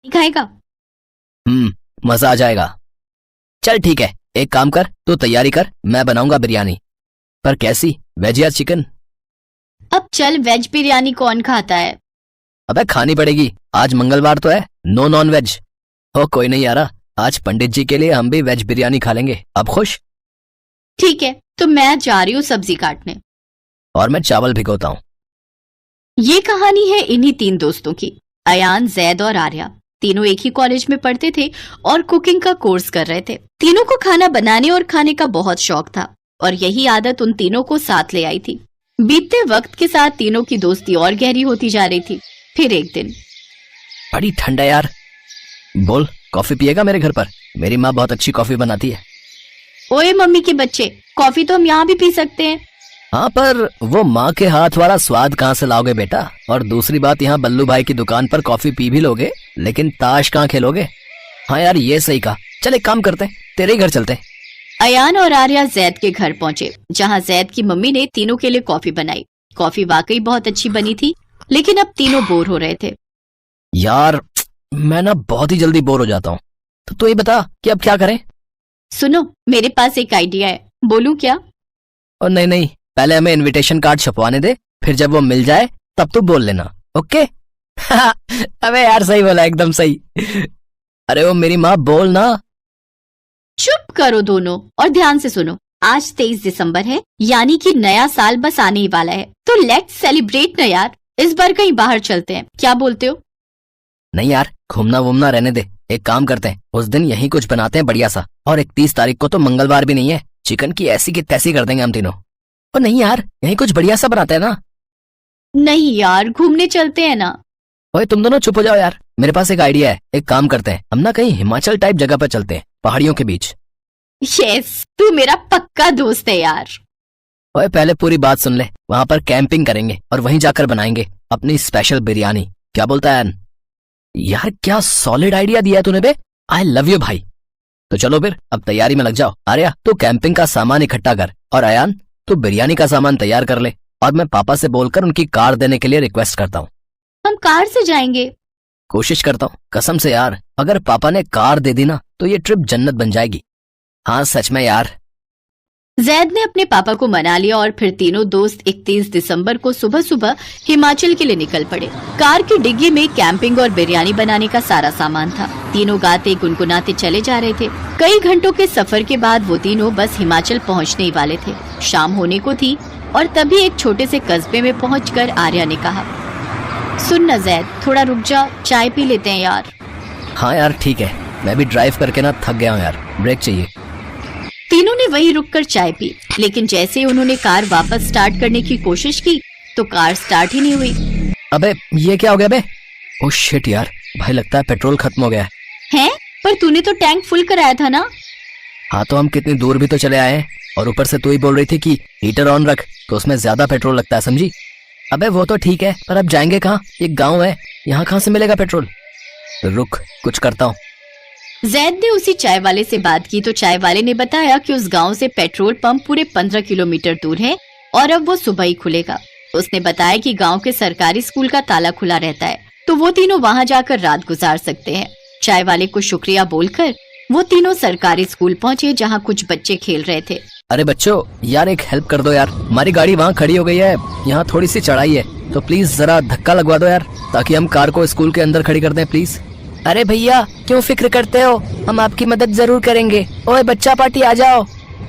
खाएगा? मजा आ जाएगा। चल ठीक है, एक काम कर, तू तैयारी कर, मैं बनाऊंगा बिरयानी। पर कैसी, वेज या चिकन? अब चल, वेज बिरयानी कौन खाता है? अबे खानी पड़ेगी, आज मंगलवार तो है, नो नॉन वेज। ओ कोई नहीं यारा, आज पंडित जी के लिए हम भी वेज बिरयानी खा लेंगे। अब खुश? ठीक है, तो मैं जा रही हूँ सब्जी काटने। और मैं चावल भिगोता हूँ। ये कहानी है इन्हीं 3 दोस्तों की, अयान, जैद और आर्या। तीनों एक ही कॉलेज में पढ़ते थे और कुकिंग का कोर्स कर रहे थे। तीनों को खाना बनाने और खाने का बहुत शौक था और यही आदत उन तीनों को साथ ले आई थी। बीतते वक्त के साथ तीनों की दोस्ती और गहरी होती जा रही थी। फिर एक दिन, बड़ी ठंड है यार, बोल कॉफी पिएगा मेरे घर पर? मेरी माँ बहुत अच्छी कॉफी बनाती है। ओए मम्मी के बच्चे, कॉफी तो हम यहाँ भी पी सकते हैं। हाँ, पर वो माँ के हाथ वाला स्वाद कहाँ से लाओगे बेटा? और दूसरी बात, यहाँ बल्लू भाई की दुकान पर कॉफी पी भी लोगे, लेकिन ताश कहाँ खेलोगे? हाँ यार, ये सही कहा। चल एक काम करते हैं, तेरे ही घर चलते हैं। अयान और आर्या जैद के घर पहुंचे, जहां जैद की मम्मी ने तीनों के लिए कॉफी बनाई। कॉफी वाकई बहुत अच्छी बनी थी, लेकिन अब तीनों बोर हो रहे थे। यार मैं ना बहुत ही जल्दी बोर हो जाता हूँ, तो तू ये बता कि अब क्या करें? सुनो, मेरे पास एक आइडिया है, बोलूं क्या? और नहीं नहीं, पहले हमें इनविटेशन कार्ड छपवाने दे, फिर जब वो मिल जाए तब तू बोल लेना, ओके? अबे यार सही बोला, एकदम सही। अरे वो मेरी माँ, बोल ना। चुप करो दोनों और ध्यान से सुनो। आज 23 दिसंबर है, यानी कि नया साल बस आने ही वाला है, तो लेट्स सेलिब्रेट ना यार। इस बार कहीं बाहर चलते हैं, क्या बोलते हो? नहीं यार, घूमना वूमना रहने दे। एक काम करते हैं, उस दिन यही कुछ बनाते हैं बढ़िया सा। और 31 तारीख को तो मंगलवार भी नहीं है, चिकन की ऐसी की तैसी कर देंगे हम तीनों। और नहीं यार, यही कुछ बढ़िया सा बनाते हैं ना। नहीं यार, घूमने चलते हैं ना। ओए तुम दोनों चुप हो जाओ यार, मेरे पास एक आइडिया है। एक काम करते हैं, हम ना कहीं हिमाचल टाइप जगह पर चलते हैं, पहाड़ियों के बीच। यस, तू मेरा पक्का दोस्त है यार। ओए पहले पूरी बात सुन ले। वहां पर कैंपिंग करेंगे और वहीं जाकर बनाएंगे अपनी स्पेशल बिरयानी। क्या बोलता है? यार क्या सॉलिड आइडिया दिया है तूने बे, आई लव यू भाई। तो चलो फिर अब तैयारी में लग जाओ। आर्या तू कैंपिंग का सामान इकट्ठा कर, और अयान तू बिरयानी का सामान तैयार कर ले। और मैं पापा से बोलकर उनकी कार देने के लिए रिक्वेस्ट करता हूँ। हम कार से जाएंगे। कोशिश करता हूँ, कसम से यार, अगर पापा ने कार दे दी ना तो ये ट्रिप जन्नत बन जाएगी। हाँ सच में यार। जैद ने अपने पापा को मना लिया और फिर तीनों दोस्त 31 दिसंबर को सुबह सुबह हिमाचल के लिए निकल पड़े। कार की डिग्गी में कैंपिंग और बिरयानी बनाने का सारा सामान था। तीनों गाते गुनगुनाते चले जा रहे थे। कई घंटों के सफर के बाद वो तीनों बस हिमाचल पहुंचने ही वाले थे। शाम होने को थी और तभी एक छोटे से कस्बे में पहुंचकर आर्या ने कहा, सुन न जैद, थोड़ा रुक जा, चाय पी लेते हैं यार। हाँ यार ठीक है, मैं भी ड्राइव करके ना थक गया हूँ यार, ब्रेक चाहिए। तीनों ने वहीं रुककर चाय पी, लेकिन जैसे ही उन्होंने कार वापस स्टार्ट करने की कोशिश की तो कार स्टार्ट ही नहीं हुई। अबे ये क्या हो गया बे? ओह शिट यार, भाई लगता है पेट्रोल खत्म हो गया है। हैं? पर तूने तो टैंक फुल कराया था ना? हाँ तो हम कितनी दूर भी तो चले आए हैं, और ऊपर से तू ही बोल रही थी कि हीटर ऑन रख, तो उसमें ज्यादा पेट्रोल लगता है, समझी? अबे वो तो ठीक है, पर अब जाएंगे कहाँ? एक गाँव है, यहाँ कहाँ से मिलेगा पेट्रोल? रुक कुछ करता हूँ। जैद ने उसी चाय वाले से बात की तो चाय वाले ने बताया कि उस गांव से पेट्रोल पंप पूरे 15 किलोमीटर दूर है और अब वो सुबह ही खुलेगा। उसने बताया कि गांव के सरकारी स्कूल का ताला खुला रहता है, तो वो तीनों वहां जाकर रात गुजार सकते हैं। चाय वाले को शुक्रिया बोलकर वो तीनों सरकारी स्कूल पहुंचे, जहां कुछ बच्चे खेल रहे थे। अरे बच्चों यार, एक हेल्प कर दो यार, हमारी गाड़ी वहाँ खड़ी हो गई है, यहाँ थोड़ी सी चढ़ाई है, तो प्लीज जरा धक्का लगवा दो यार, ताकि हम कार को स्कूल के अंदर खड़ी कर दें प्लीज। अरे भैया क्यों फिक्र करते हो, हम आपकी मदद जरूर करेंगे। ओए बच्चा पार्टी आ जाओ।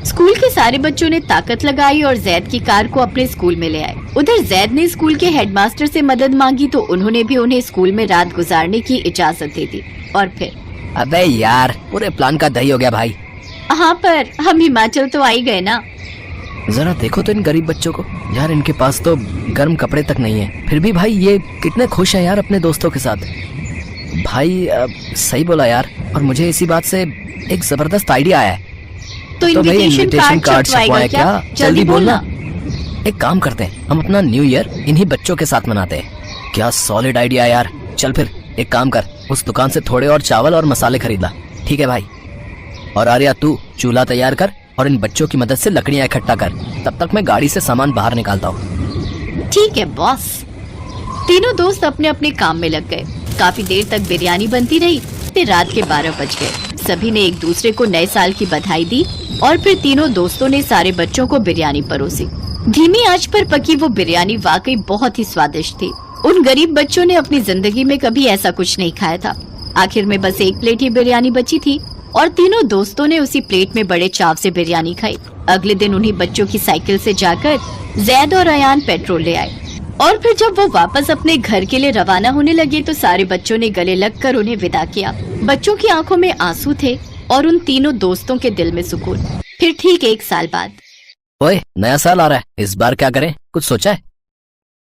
स्कूल के सारे बच्चों ने ताकत लगाई और जैद की कार को अपने स्कूल में ले आए। उधर जैद ने स्कूल के हेडमास्टर से मदद मांगी तो उन्होंने भी उन्हें स्कूल में रात गुजारने की इजाजत दे दी। और फिर अबे यार, पूरे प्लान का दही हो गया भाई। हाँ, पर हम हिमाचल तो आ ही गए ना। जरा देखो तो इन गरीब बच्चों को यार, इनके पास तो गर्म कपड़े तक नहीं है, फिर भी भाई ये कितने खुश हैं यार अपने दोस्तों के साथ। भाई सही बोला यार, और मुझे इसी बात से एक जबरदस्त आइडिया आया है। तो इनविटेशन कार्ड छपवाएं क्या? जल्दी बोलना। एक काम करते हैं, हम अपना न्यू ईयर इन्हीं बच्चों के साथ मनाते हैं। क्या सॉलिड आइडिया यार। चल फिर एक काम कर, उस दुकान से थोड़े और चावल और मसाले खरीद ला, ठीक है भाई? और आर्या तू चूल्हा तैयार कर और इन बच्चों की मदद से लकड़ियां इकट्ठा कर, तब तक मैं गाड़ी से सामान बाहर निकालता हूँ। ठीक है बॉस। तीनों दोस्त अपने अपने काम में लग गए। काफी देर तक बिरयानी बनती रही। फिर रात के 12 बज गए। सभी ने एक दूसरे को नए साल की बधाई दी और फिर तीनों दोस्तों ने सारे बच्चों को बिरयानी परोसी। धीमी आंच पर पकी वो बिरयानी वाकई बहुत ही स्वादिष्ट थी। उन गरीब बच्चों ने अपनी जिंदगी में कभी ऐसा कुछ नहीं खाया था। आखिर में बस एक प्लेट ही बिरयानी बची थी और तीनों दोस्तों ने उसी प्लेट में बड़े चाव से बिरयानी खाई। अगले दिन उन्हीं बच्चों की साइकिल से जाकर जैद और अयान पेट्रोल ले आए और फिर जब वो वापस अपने घर के लिए रवाना होने लगे तो सारे बच्चों ने गले लगकर उन्हें विदा किया। बच्चों की आंखों में आंसू थे और उन तीनों दोस्तों के दिल में सुकून। फिर ठीक 1 साल बाद। ओए, नया साल आ रहा है, इस बार क्या करें? कुछ सोचा है?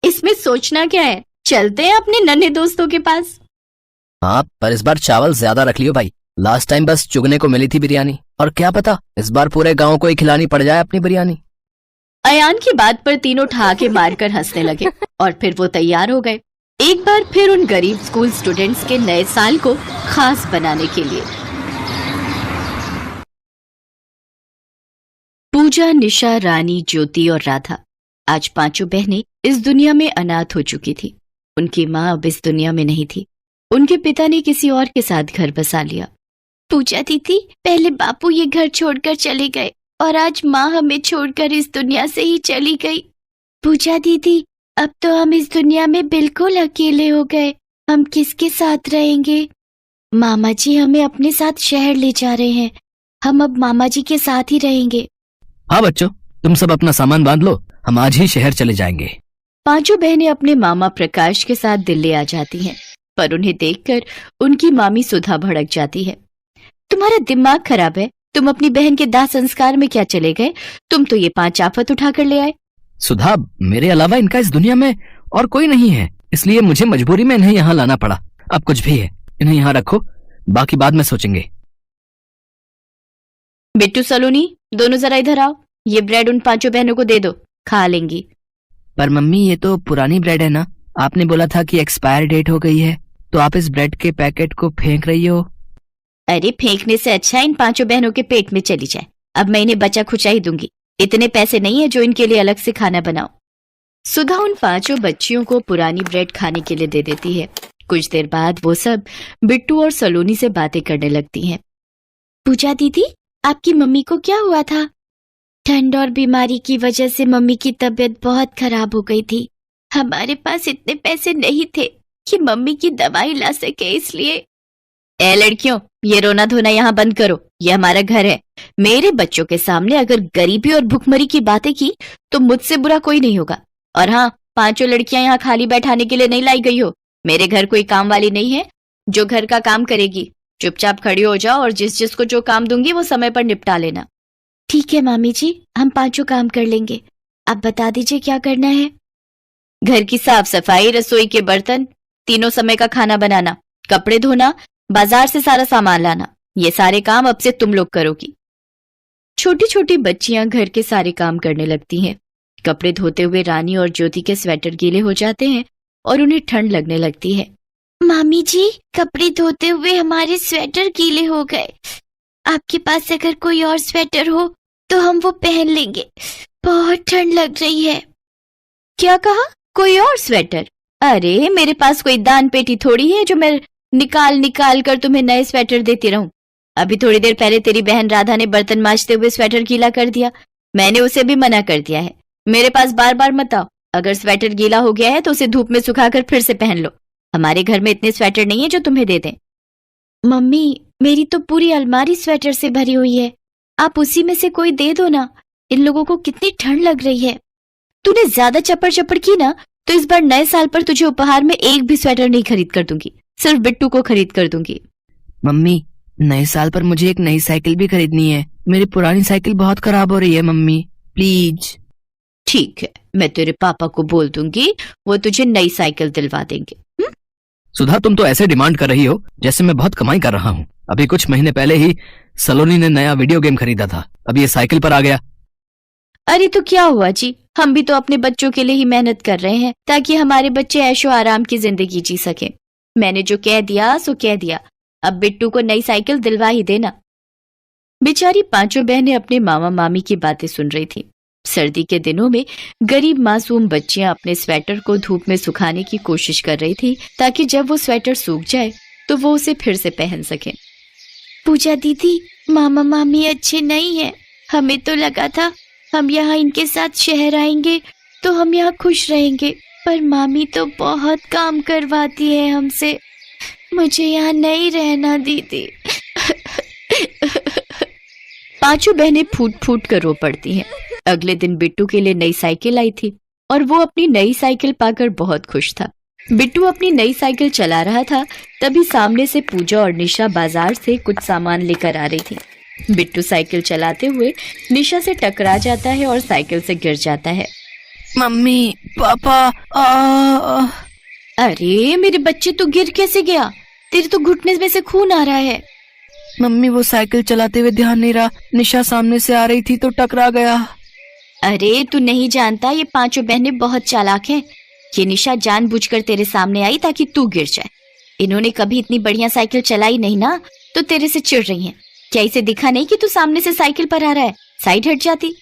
इसमें सोचना क्या है, चलते हैं अपने नन्हे दोस्तों के पास। हाँ, पर इस बार चावल ज्यादा रख लियो भाई। लास्ट टाइम बस चुगने को मिली थी बिरयानी, और क्या पता इस बार पूरे गांव को ही खिलानी पड़ जाए अपनी बिरयानी। अयान की बात पर तीनों ठहाके मारकर हंसने लगे और फिर वो तैयार हो गए एक बार फिर उन गरीब स्कूल स्टूडेंट्स के नए साल को खास बनाने के लिए। पूजा, निशा, रानी, ज्योति और राधा आज 5 बहनें इस दुनिया में अनाथ हो चुकी थी। उनकी माँ अब इस दुनिया में नहीं थी। उनके पिता ने किसी और के साथ घर बसा लिया। पूजा दीदी, पहले बापू ये घर छोड़कर चले गए और आज माँ हमें छोड़कर इस दुनिया से ही चली गई। पूजा दीदी, अब तो हम इस दुनिया में बिल्कुल अकेले हो गए। हम किसके साथ रहेंगे? मामा जी हमें अपने साथ शहर ले जा रहे हैं। हम अब मामा जी के साथ ही रहेंगे। हाँ बच्चों, तुम सब अपना सामान बांध लो, हम आज ही शहर चले जाएंगे। 5 बहनें अपने मामा प्रकाश के साथ दिल्ली आ जाती हैं, पर उन्हें देखकर उनकी मामी सुधा भड़क जाती है। तुम्हारा दिमाग खराब है, तुम अपनी बहन के दाह संस्कार में क्या चले गए? तुम तो ये 5 आफत उठा कर ले आए। सुधा, मेरे अलावा इनका इस दुनिया में और कोई नहीं है, इसलिए मुझे मजबूरी में इन्हें यहाँ लाना पड़ा। अब कुछ भी है, इन्हें यहाँ रखो, बाकी बाद में सोचेंगे। बिट्टू, सलोनी, दोनों जरा इधर आओ। ये ब्रेड उन 5 बहनों को दे दो, खा लेंगी। पर मम्मी, ये तो पुरानी ब्रेड है ना? आपने बोला था कि एक्सपायर डेट हो गई है, तो आप इस ब्रेड के पैकेट को फेंक रही हो। अरे, फेंकने से अच्छा इन 5 बहनों के पेट में चली जाए। अब मैं इन्हें बचा खुचा ही दूंगी। इतने पैसे नहीं है जो इनके लिए अलग से खाना बनाओ। सुधा उन 5 बच्चियों को पुरानी ब्रेड खाने के लिए दे देती है। कुछ देर बाद वो सब बिट्टू और सलोनी से बातें करने लगती हैं। पूजा दीदी, आपकी मम्मी को क्या हुआ था? ठंड और बीमारी की वजह से मम्मी की तबीयत बहुत खराब हो गई थी। हमारे पास इतने पैसे नहीं थे कि मम्मी की दवाई ला सके, इसलिए। ए लड़कियों, ये रोना धोना यहाँ बंद करो। ये हमारा घर है। मेरे बच्चों के सामने अगर गरीबी और भुखमरी की बातें की तो मुझसे बुरा कोई नहीं होगा। और हाँ, 5 लड़कियां यहाँ खाली बैठाने के लिए नहीं लाई गई हो। मेरे घर कोई काम वाली नहीं है जो घर का काम करेगी। चुपचाप खड़ी हो जाओ और जिस जिसको जो काम दूंगी वो समय पर निपटा लेना। ठीक है मामी जी, हम 5 काम कर लेंगे। आप बता दीजिए क्या करना है। घर की साफ सफाई, रसोई के बर्तन, तीनों समय का खाना बनाना, कपड़े धोना, बाजार से सारा सामान लाना, ये सारे काम अब से तुम लोग करोगी। छोटी छोटी बच्चियां घर के सारे काम करने लगती हैं। कपड़े धोते हुए रानी और ज्योति के स्वेटर गीले हो जाते हैं और उन्हें ठंड लगने लगती है। मामी जी, कपड़े धोते हुए हमारे स्वेटर गीले हो गए। आपके पास अगर कोई और स्वेटर हो तो हम वो पहन लेंगे। बहुत ठंड लग रही है। क्या कहा? कोई और स्वेटर? अरे, मेरे पास कोई दान पेटी थोड़ी है जो मैं निकाल निकाल कर तुम्हें नए स्वेटर देती रहूं। अभी थोड़ी देर पहले तेरी बहन राधा ने बर्तन मांजते हुए स्वेटर गीला कर दिया। मैंने उसे भी मना कर दिया है। मेरे पास बार बार मत आओ। अगर स्वेटर गीला हो गया है तो उसे धूप में सुखाकर फिर से पहन लो। हमारे घर में इतने स्वेटर नहीं है जो तुम्हें दे दें। मम्मी, मेरी तो पूरी अलमारी स्वेटर से भरी हुई है। आप उसी में से कोई दे दो ना। इन लोगों को कितनी ठंड लग रही है। तूने ज्यादा चपड़ चपड़ की ना तो इस बार नए साल पर तुझे उपहार में एक भी स्वेटर नहीं खरीद कर दूंगी। सिर्फ बिट्टू को खरीद कर दूंगी। मम्मी, नए साल पर मुझे एक नई साइकिल भी खरीदनी है। मेरी पुरानी साइकिल बहुत खराब हो रही है मम्मी, प्लीज। ठीक है, मैं तेरे पापा को बोल दूंगी, वो तुझे नई साइकिल दिलवा देंगे। सुधा, तुम तो ऐसे डिमांड कर रही हो जैसे मैं बहुत कमाई कर रहा हूँ। अभी कुछ महीने पहले ही सलोनी ने नया वीडियो गेम खरीदा था, अब ये साइकिल पर आ गया। अरे तो क्या हुआ जी, हम भी तो अपने बच्चों के लिए ही मेहनत कर रहे हैं ताकि हमारे बच्चे ऐशो आराम की जिंदगी जी सके। मैंने जो कह दिया सो कह दिया। अब बिट्टू को नई साइकिल दिलवा ही देना। बेचारी 5 बहनें अपने मामा मामी की बातें सुन रही थी। सर्दी के दिनों में गरीब मासूम बच्चियां अपने स्वेटर को धूप में सुखाने की कोशिश कर रही थी ताकि जब वो स्वेटर सूख जाए तो वो उसे फिर से पहन सकें। पूजा दीदी, मामा मामी अच्छे नहीं है। हमें तो लगा था हम यहाँ इनके साथ शहर आएंगे तो हम यहाँ खुश रहेंगे, पर मामी तो बहुत काम करवाती है हमसे। मुझे यहाँ नहीं रहना दीदी। पांचों बहनें फूट फूट कर रो पड़ती हैं। अगले दिन बिट्टू के लिए नई साइकिल आई थी और वो अपनी नई साइकिल पाकर बहुत खुश था। बिट्टू अपनी नई साइकिल चला रहा था, तभी सामने से पूजा और निशा बाजार से कुछ सामान लेकर आ रही थी। बिट्टू साइकिल चलाते हुए निशा से टकरा जाता है और साइकिल से गिर जाता है। मम्मी, पापा, अरे मेरे बच्चे, तू गिर कैसे गया? तेरे तो घुटने में से खून आ रहा है। मम्मी वो साइकिल चलाते हुए ध्यान नहीं रहा, निशा सामने से आ रही थी तो टकरा गया। अरे तू नहीं जानता, ये पांचों बहनें बहुत चालाक हैं। ये निशा जानबूझकर तेरे सामने आई ताकि तू गिर जाए। इन्होंने कभी इतनी बढ़िया साइकिल चलाई नहीं ना, तो तेरे से चिढ़ रही हैं। क्या इसे दिखा नहीं कि तू सामने से साइकिल पर आ रहा है? साइड हट जाती।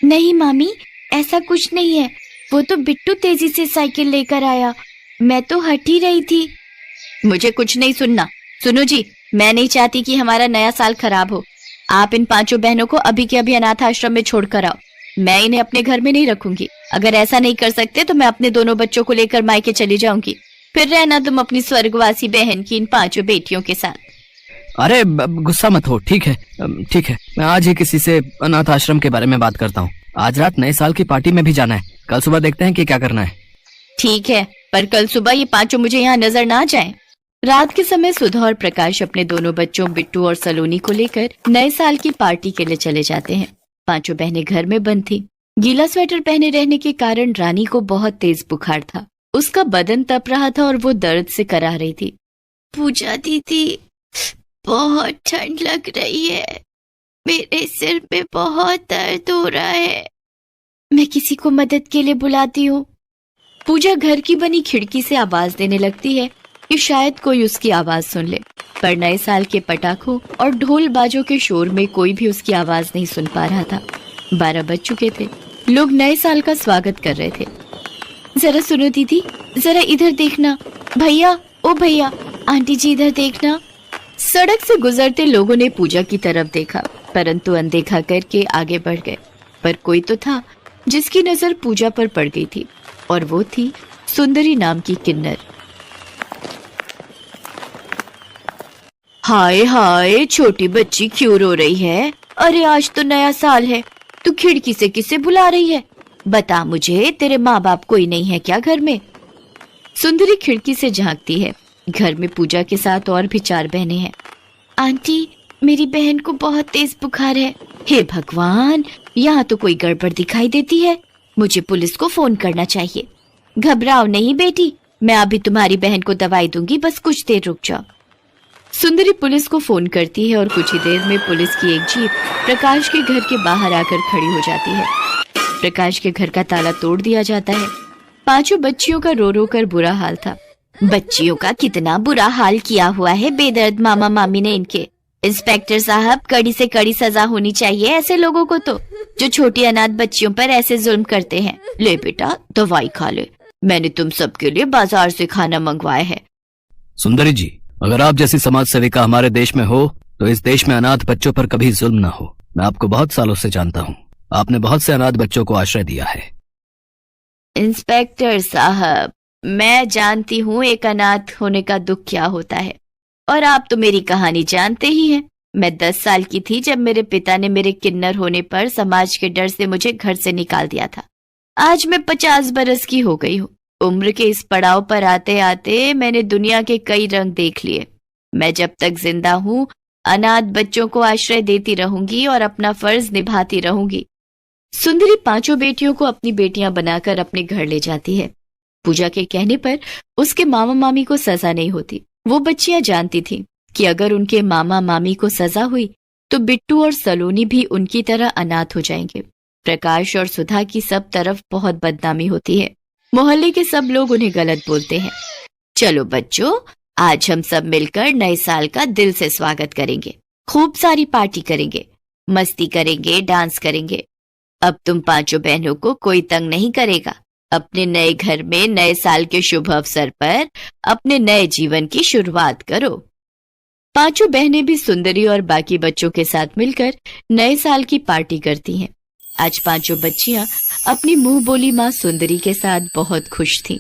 नहीं मामी, ऐसा कुछ नहीं है। वो तो बिट्टू तेजी से साइकिल लेकर आया, मैं तो हट ही रही थी। मुझे कुछ नहीं सुनना। सुनो जी, मैं नहीं चाहती कि हमारा नया साल खराब हो। आप इन पांचों बहनों को अभी के अभी अनाथ आश्रम में छोड़कर आओ। मैं इन्हें अपने घर में नहीं रखूंगी। अगर ऐसा नहीं कर सकते तो मैं अपने दोनों बच्चों को लेकर मायके चली जाऊंगी। फिर रहना तुम अपनी स्वर्गवासी बहन की इन पांचों बेटियों के साथ। अरे गुस्सा मत हो, ठीक है ठीक है। मैं आज ही किसी से अनाथ आश्रम के बारे में बात करता हूँ। आज रात नए साल की पार्टी में भी जाना है। कल सुबह देखते हैं कि क्या करना है। ठीक है, पर कल सुबह ये पांचों मुझे यहाँ नजर ना जाएं। रात के समय सुधा और प्रकाश अपने दोनों बच्चों बिट्टू और सलोनी को लेकर नए साल की पार्टी के लिए चले जाते हैं। पांचों बहनें घर में बंद थी। गीला स्वेटर पहने रहने के कारण रानी को बहुत तेज बुखार था। उसका बदन तप रहा था और वो दर्द से कराह रही थी। पूजा दीदी, बहुत ठंड लग रही है। मेरे सिर में बहुत दर्द हो रहा है। मैं किसी को मदद के लिए बुलाती हूँ। पूजा घर की बनी खिड़की से आवाज देने लगती है कि शायद कोई उसकी आवाज सुन ले, पर नए साल के पटाखों और ढोल बाजों के शोर में कोई भी उसकी आवाज नहीं सुन पा रहा था। 12 बज चुके थे। लोग नए साल का स्वागत कर रहे थे। जरा सुनो दीदी, जरा इधर देखना। भैया, ओ भैया, आंटी जी इधर देखना। सड़क से गुजरते लोगों ने पूजा की तरफ देखा, परंतु अनदेखा करके आगे बढ़ गए। पर कोई तो था जिसकी नजर पूजा पर पड़ गई थी, और वो थी सुंदरी नाम की किन्नर। हाय हाय, छोटी बच्ची क्यों रो रही है? अरे आज तो नया साल है, तू खिड़की से किसे बुला रही है? बता मुझे, तेरे माँ बाप कोई नहीं है क्या घर में? सुंदरी खिड़की से झांकती है। घर में पूजा के साथ और भी 4 बहनें हैं। आंटी, मेरी बहन को बहुत तेज बुखार है। हे भगवान, यहाँ तो कोई गड़बड़ दिखाई देती है। मुझे पुलिस को फोन करना चाहिए। घबराओ नहीं बेटी, मैं अभी तुम्हारी बहन को दवाई दूंगी, बस कुछ देर रुक जाओ। सुंदरी पुलिस को फोन करती है और कुछ ही देर में पुलिस की एक जीप प्रकाश के घर के बाहर आकर खड़ी हो जाती है। प्रकाश के घर का ताला तोड़ दिया जाता है। 5 बच्चियों का रो रो कर बुरा हाल था। बच्चियों का कितना बुरा हाल किया हुआ है बेदर्द मामा मामी ने इनके। इंस्पेक्टर साहब, कड़ी से कड़ी सजा होनी चाहिए ऐसे लोगों को तो, जो छोटी अनाथ बच्चियों पर ऐसे जुल्म करते हैं। ले बेटा, दवाई खा ले। मैंने तुम सबके लिए बाजार से खाना मंगवाया है। सुंदरी जी, अगर आप जैसी समाज सेविका हमारे देश में हो तो इस देश में अनाथ बच्चों पर कभी जुल्म न हो। मैं आपको बहुत सालों से जानता हूँ। आपने बहुत से अनाथ बच्चों को आश्रय दिया है। इंस्पेक्टर साहब, मैं जानती हूँ एक अनाथ होने का दुख क्या होता है, और आप तो मेरी कहानी जानते ही हैं। मैं 10 साल की थी जब मेरे पिता ने मेरे किन्नर होने पर समाज के डर से मुझे घर से निकाल दिया था। आज मैं 50 बरस की हो गई हूँ। उम्र के इस पड़ाव पर आते आते मैंने दुनिया के कई रंग देख लिए। मैं जब तक जिंदा हूँ अनाथ बच्चों को आश्रय देती रहूंगी और अपना फर्ज निभाती रहूंगी। सुंदरी 5 बेटियों को अपनी बेटियां बनाकर अपने घर ले जाती है। पूजा के कहने पर उसके मामा मामी को सजा नहीं होती। वो बच्चियां जानती थीं कि अगर उनके मामा मामी को सजा हुई तो बिट्टू और सलोनी भी उनकी तरह अनाथ हो जाएंगे। प्रकाश और सुधा की सब तरफ बहुत बदनामी होती है। मोहल्ले के सब लोग उन्हें गलत बोलते हैं। चलो बच्चों, आज हम सब मिलकर नए साल का दिल से स्वागत करेंगे। खूब सारी पार्टी करेंगे, मस्ती करेंगे, डांस करेंगे। अब तुम पांचों बहनों को कोई तंग नहीं करेगा। अपने नए घर में नए साल के शुभ अवसर पर अपने नए जीवन की शुरुआत करो। पांचों बहनें भी सुंदरी और बाकी बच्चों के साथ मिलकर नए साल की पार्टी करती हैं। आज पांचों बच्चियां अपनी मुंह बोली माँ सुंदरी के साथ बहुत खुश थीं।